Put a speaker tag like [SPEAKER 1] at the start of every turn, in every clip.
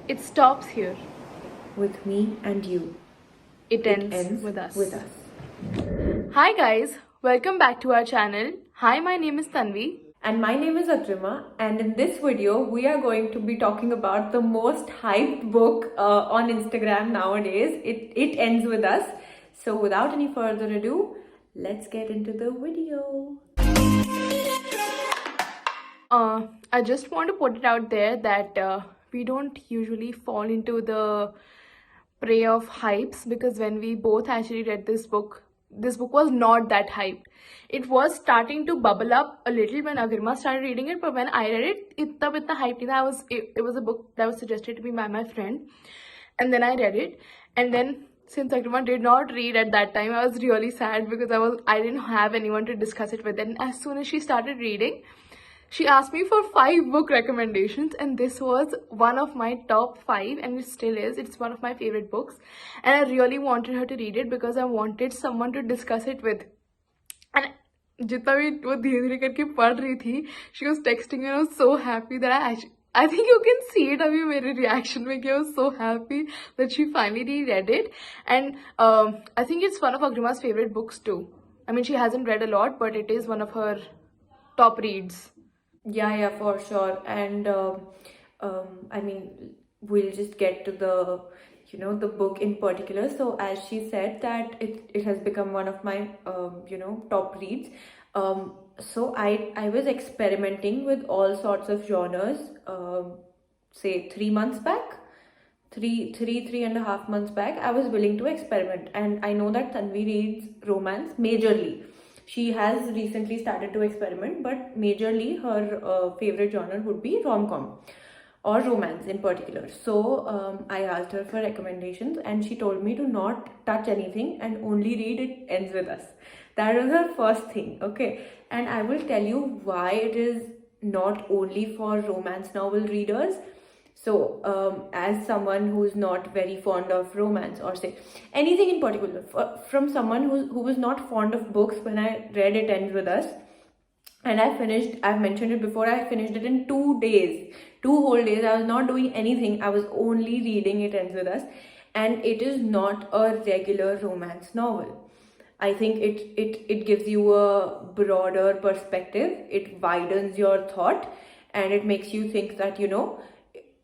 [SPEAKER 1] It stops here.
[SPEAKER 2] With me and you.
[SPEAKER 1] It ends with us. Hi guys, welcome back to our channel. Hi, my name is Tanvi.
[SPEAKER 2] And my name is Agrima, and in this video we are going to be talking about the most hyped book on Instagram nowadays. It ends with us. So without any further ado, let's get into the video.
[SPEAKER 1] I just want to put it out there that we don't usually fall into the prey of hypes, because when we both actually read this book was not that hyped. It was starting to bubble up a little when Agrima started reading it, but when I read it, itna hyped nahi tha. It was a book that was suggested to me by my friend, and then I read it. And then since Agrima did not read at that time, I was really sad because I didn't have anyone to discuss it with. And as soon as she started reading, she asked me for 5 book recommendations, and this was one of my top 5, and it still is. It's one of my favorite books, and I really wanted her to read it because I wanted someone to discuss it with. And जितना भी वो धीरे धीरे करके पढ़ रही थी, she was texting me, and I was so happy that I think you can see it अभी मेरे reaction में कि I was so happy that she finally read it. And I think it's one of Agrima's favorite books too. I mean, she hasn't read a lot, but it is one of her top reads.
[SPEAKER 2] Yeah, for sure. And I mean, we'll just get to the book in particular. So as she said that it has become one of my top reads. So I was experimenting with all sorts of genres, say 3 months back. Three and a half months back, I was willing to experiment. And I know that Tanvi reads romance majorly. She has recently started to experiment, but majorly her favorite genre would be rom-com or romance in particular. So I asked her for recommendations, and she told me to not touch anything and only read It Ends With Us. That was her first thing, okay? And I will tell you why it is not only for romance novel readers. So, as someone who's not very fond of romance, or say anything in particular, from someone who was not fond of books, when I read It Ends With Us, and I've mentioned it before, I finished it in 2 days, 2 whole days. I was not doing anything. I was only reading It Ends With Us, and it is not a regular romance novel. I think it gives you a broader perspective. It widens your thought, and it makes you think that,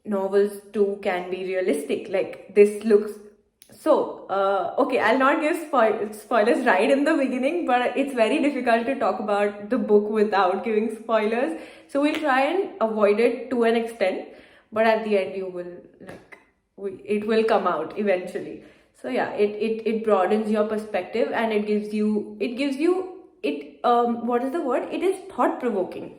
[SPEAKER 2] novels too can be realistic. Like, this looks so okay, I'll not give spoilers right in the beginning, but it's very difficult to talk about the book without giving spoilers, so we'll try and avoid it to an extent, but at the end you will it will come out eventually. So yeah, it broadens your perspective, and it gives you what is the word, it is thought provoking,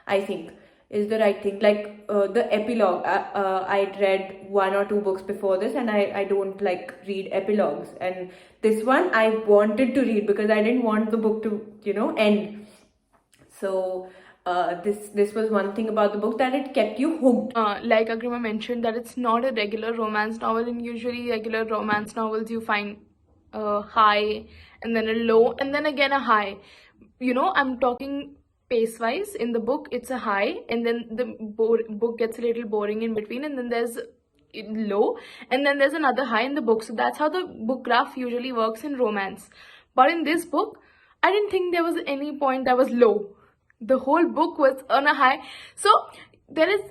[SPEAKER 2] I think is the right thing. Like the epilogue, I'd read 1 or 2 books before this, and I don't like read epilogues, and this one I wanted to read because I didn't want the book to end. So this was one thing about the book, that it kept you hooked.
[SPEAKER 1] Like Agrima mentioned, that it's not a regular romance novel. And usually regular romance novels, you find a high and then a low and then again a high. I'm talking pace wise. In the book it's a high, and then the book gets a little boring in between, and then there's low, and then there's another high in the book. So that's how the book graph usually works in romance. But in this book, I didn't think there was any point that was low. The whole book was on a high. So there is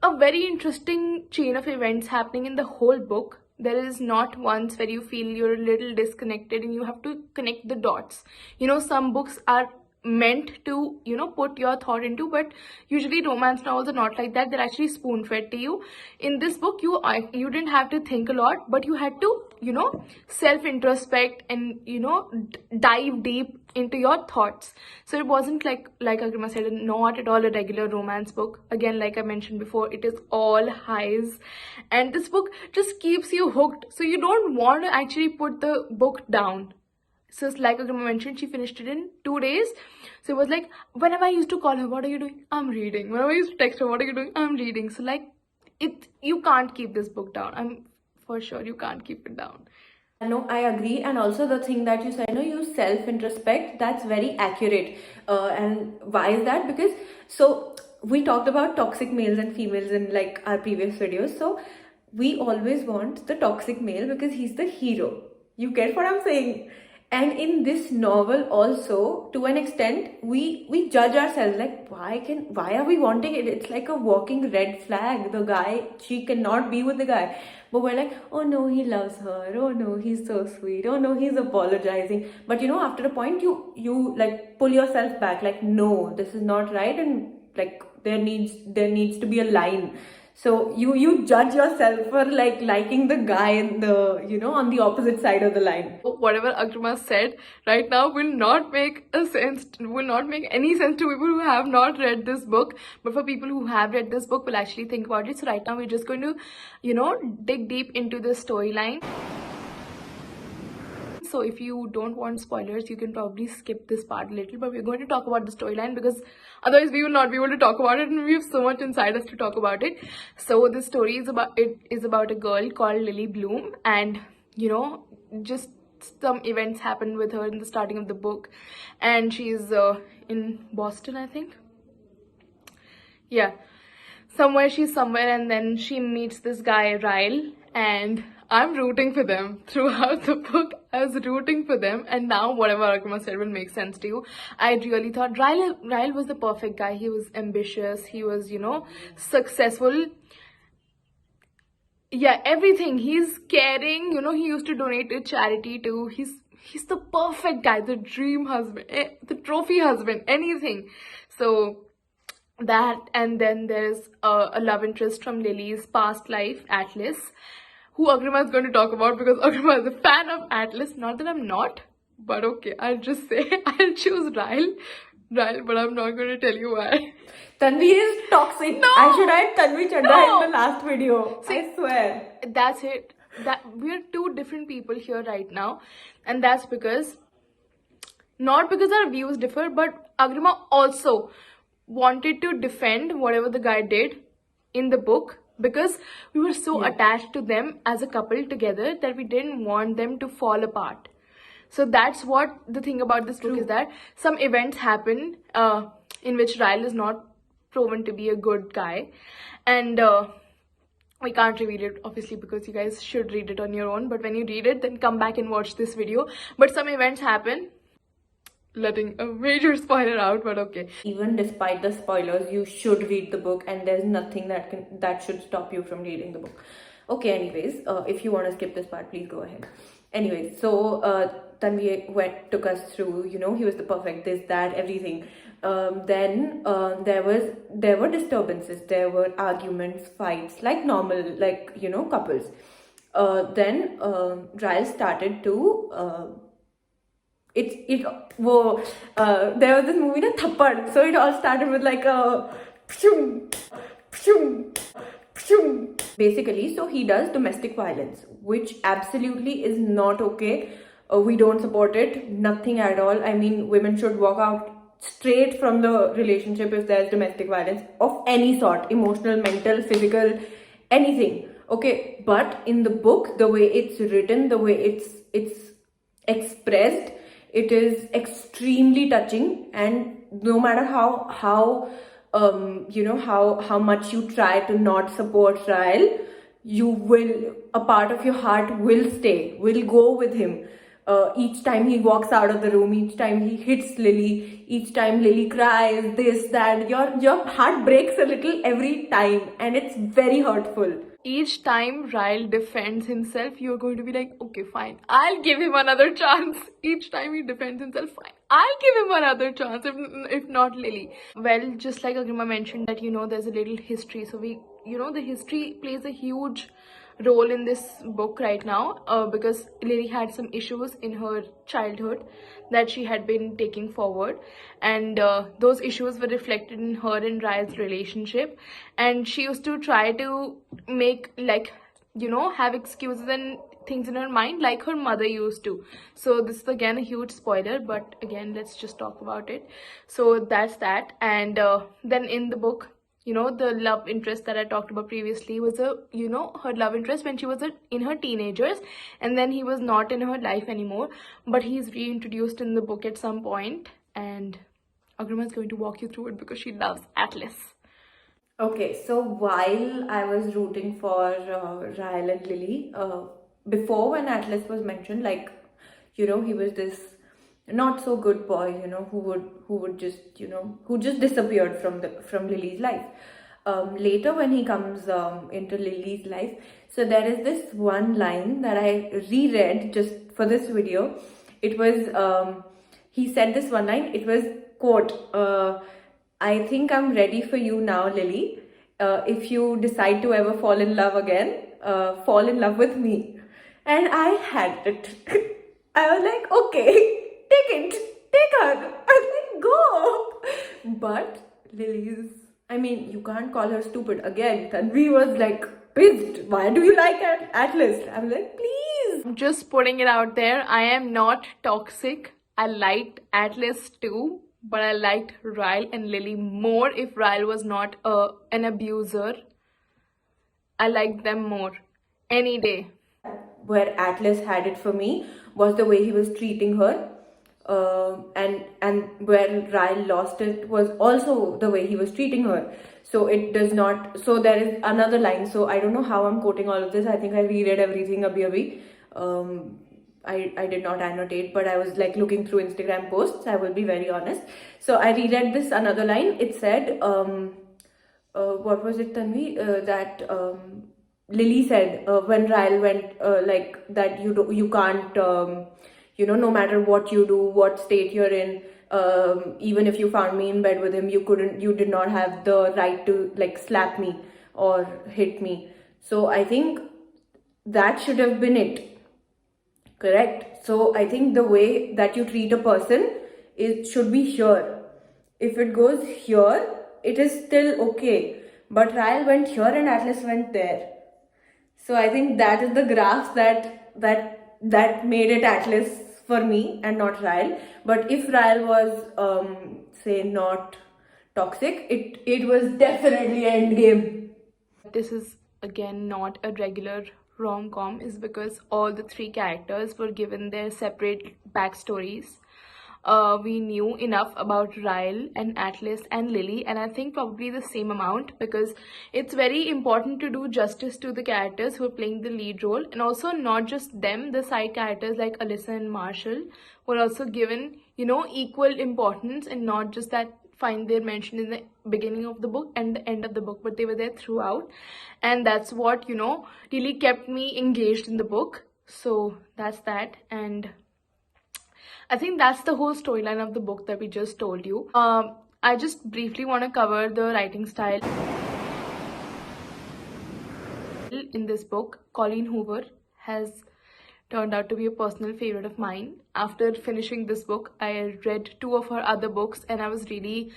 [SPEAKER 1] a very interesting chain of events happening in the whole book. There is not once where you feel you're a little disconnected and you have to connect the dots. Some books are meant to put your thought into, but usually romance novels are not like that. They're actually spoon fed to you. In this book, you didn't have to think a lot, but you had to self introspect and dive deep into your thoughts. So it wasn't like Agrima said, not at all a regular romance book. Again, like I mentioned before, it is all highs, and this book just keeps you hooked, so you don't want to actually put the book down. So like Agrima mentioned, she finished it in 2 days. So it was like, whenever I used to call her, what are you doing? I'm reading. Whenever I used to text her, what are you doing? I'm reading. So you can't keep this book down. I'm for sure you can't keep it down.
[SPEAKER 2] No, I agree. And also the thing that you said, you self-introspect, that's very accurate. And why is that? Because we talked about toxic males and females in like our previous videos. So we always want the toxic male because he's the hero. You get what I'm saying? And in this novel also, to an extent, we judge ourselves like, why are we wanting it? It's like a walking red flag. The guy, she cannot be with the guy. But we're like, oh no, he loves her. Oh no, he's so sweet. Oh no, he's apologizing. But after a point, you like pull yourself back. Like, no, this is not right, and like there needs to be a line. So you judge yourself for like liking the guy in the on the opposite side of the line.
[SPEAKER 1] Whatever Agrima said right now will not make any sense to people who have not read this book. But for people who have read this book, will actually think about it. So right now we're just going to, dig deep into the storyline. So if you don't want spoilers, you can probably skip this part a little, but we're going to talk about the storyline because otherwise we will not be able to talk about it, and we have so much inside us to talk about it. So the story is about a girl called Lily Bloom, and just some events happen with her in the starting of the book, and she's in Boston, I think. Yeah, she's somewhere, and then she meets this guy Ryle, and I'm rooting for them throughout the book. I was rooting for them, and now whatever Agrima said will make sense to you. I really thought Ryle was the perfect guy. He was ambitious, he was successful. Yeah, everything. He's caring, he used to donate to charity too. He's the perfect guy, the dream husband, the trophy husband, anything. So that, and then there's a love interest from Lily's past life, Atlas, who Agrima is going to talk about because Agrima is a fan of Atlas. Not that I'm not, but okay, I'll just say I'll choose Ryle, but I'm not going to tell you why.
[SPEAKER 2] Tanvi is toxic.
[SPEAKER 1] No!
[SPEAKER 2] I should add Tanvi Chadda
[SPEAKER 1] No!
[SPEAKER 2] in the last video.
[SPEAKER 1] See,
[SPEAKER 2] I swear.
[SPEAKER 1] That's it. That we're two different people here right now, and that's because, not because our views differ, but Agrima also wanted to defend whatever the guy did in the book because we were so attached to them as a couple together that we didn't want them to fall apart. So that's what the thing about this book is, that some events happen in which Ryle is not proven to be a good guy, and we can't reveal it obviously because you guys should read it on your own, but when you read it, then come back and watch this video. But some events happen, letting a major spoiler out, but okay.
[SPEAKER 2] Even despite the spoilers, you should read the book, and there's nothing that should stop you from reading the book. Okay, anyways, if you want to skip this part, please go ahead. Anyways, so Tanvi took us through, he was the perfect this, that, everything. Then there were disturbances, there were arguments, fights, like normal, like, couples. Then Ryle started to there was this movie, Thappad. So it all started with like a pshum, pshum, pshum. Basically, so he does domestic violence, which absolutely is not okay. We don't support it, nothing at all. I mean, women should walk out straight from the relationship if there's domestic violence of any sort, emotional, mental, physical, anything. Okay, but in the book, the way it's written, the way it's expressed, it is extremely touching, and no matter how much you try to not support Ryle, a part of your heart will go with him. Each time he walks out of the room, each time he hits Lily, each time Lily cries, this, that, your heart breaks a little every time, and it's very hurtful.
[SPEAKER 1] Each time Ryle defends himself, you're going to be like, okay, fine, I'll give him another chance. Each time he defends himself, fine, I'll give him another chance, if not Lily. Well, just like Agrima mentioned that, there's a little history. So the history plays a huge role in this book right now, because Lily had some issues in her childhood that she had been taking forward, and those issues were reflected in her and Ryle's relationship, and she used to try to make, like, have excuses and things in her mind like her mother used to. So this is again a huge spoiler, but again, let's just talk about it. So that's that. And then in the book, the love interest that I talked about previously was her love interest when she was in her teenagers, and then he was not in her life anymore, but he's reintroduced in the book at some point, and Agrima is going to walk you through it because she loves Atlas.
[SPEAKER 2] Okay, so while I was rooting for Ryle and Lily, before when Atlas was mentioned, like, he was this not so good boy, who would just, who just disappeared from Lily's life. Later, when he comes into Lily's life, so there is this one line that I reread just for this video. It was he said this one line. It was quote. I think I'm ready for you now, Lily. If you decide to ever fall in love again, fall in love with me. And I had it. I was like, okay, take it, take her. I was like, go. But Lily's, I mean, you can't call her stupid again. Tanvi was like pissed. Why do you like Atlas? I'm like, please.
[SPEAKER 1] I'm just putting it out there. I am not toxic. I liked Atlas too, but I liked Ryle and Lily more. If Ryle was not an abuser, I liked them more any day.
[SPEAKER 2] Where Atlas had it for me was the way he was treating her. And where Ryle lost it was also the way he was treating her. So it does not. So there is another line. So I don't know how I'm quoting all of this. I think I reread everything abhi. I did not annotate, but I was like looking through Instagram posts. I will be very honest. So I reread this another line. It said, what was it, Tanvi? That Lily said when Ryle went like that you can't no matter what you do, what state you're in, even if you found me in bed with him, you did not have the right to like slap me or hit me. So I think that should have been it. Correct. So I think the way that you treat a person is should be here. If it goes here, it is still okay. But Ryle went here and Atlas went there. So I think that is the graph that made it Atlas for me and not Ryle. But if Ryle was say not toxic, it was definitely endgame.
[SPEAKER 1] This is again not a regular rom-com is because all the three characters were given their separate backstories. We knew enough about Ryle and Atlas and Lily, and I think probably the same amount, because it's very important to do justice to the characters who are playing the lead role, and also not just them, the side characters like Alyssa and Marshall were also given, equal importance, and not just that find their mention in the beginning of the book and the end of the book, but they were there throughout, and that's what really kept me engaged in the book. So that's that, and I think that's the whole storyline of the book that we just told you. I just briefly want to cover the writing style. In this book, Colleen Hoover has turned out to be a personal favorite of mine. After finishing this book, I read two of her other books, and I was really,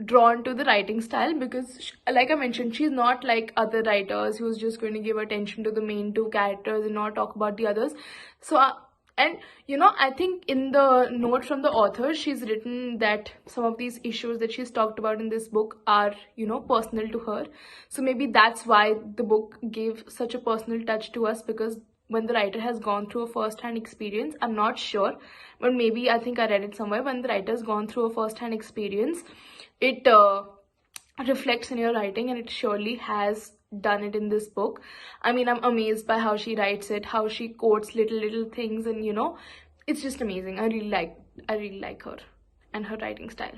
[SPEAKER 1] drawn to the writing style because like I mentioned, she's not like other writers who's just going to give attention to the main two characters and not talk about the others. So and I think in the note from the author, she's written that some of these issues that she's talked about in this book are personal to her. So maybe that's why the book gave such a personal touch to us, because when the writer has gone through a first-hand experience, I'm not sure, but maybe I think I read it somewhere, when the writer's gone through a first-hand experience, it reflects in your writing, and it surely has done it in this book. I mean, I'm amazed by how she writes it, how she quotes little things, and it's just amazing. I really like her and her writing style.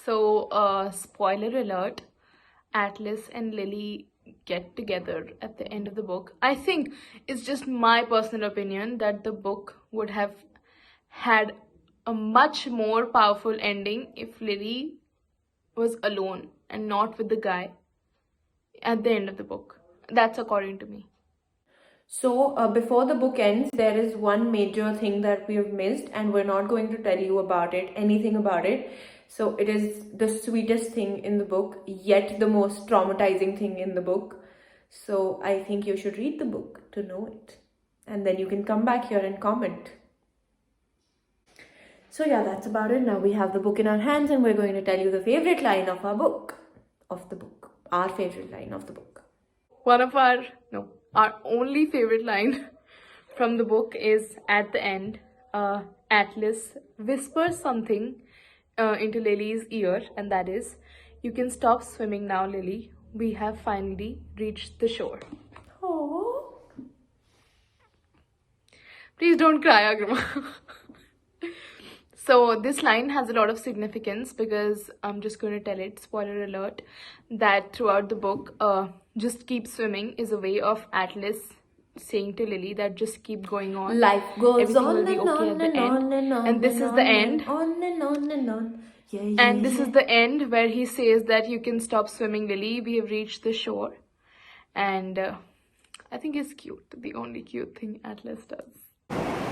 [SPEAKER 1] So spoiler alert, Atlas and Lily get together at the end of the book. I think it's just my personal opinion that the book would have had a much more powerful ending if Lily was alone and not with the guy at the end of the book. That's according to me.
[SPEAKER 2] So, before the book ends, there is one major thing that we have missed, and we're not going to tell you about it, anything about it. So, it is the sweetest thing in the book, yet the most traumatizing thing in the book. So, I think you should read the book to know it. And then you can come back here and comment. So, yeah, that's about it. Now we have the book in our hands, and we're going to tell you the favorite line of our book. Our favorite line of the book.
[SPEAKER 1] One of our only favorite line from the book is at the end. Atlas whispers something into Lily's ear, and that is, "You can stop swimming now, Lily. We have finally reached the shore."
[SPEAKER 2] Oh.
[SPEAKER 1] Please don't cry, Agrima. So this line has a lot of significance because I'm just going to tell it, spoiler alert, that throughout the book, "just keep swimming" is a way of Atlas saying to Lily that just keep going on.
[SPEAKER 2] Life goes
[SPEAKER 1] Everything
[SPEAKER 2] on
[SPEAKER 1] will be
[SPEAKER 2] and
[SPEAKER 1] okay
[SPEAKER 2] on
[SPEAKER 1] at the
[SPEAKER 2] and
[SPEAKER 1] end.
[SPEAKER 2] on and on
[SPEAKER 1] And this
[SPEAKER 2] and
[SPEAKER 1] is the
[SPEAKER 2] on
[SPEAKER 1] end.
[SPEAKER 2] and on and on and on. Yeah, yeah,
[SPEAKER 1] And this is
[SPEAKER 2] yeah.
[SPEAKER 1] the end where he says that "you can stop swimming, Lily. We have reached the shore." And I think it's cute. The only cute thing Atlas does.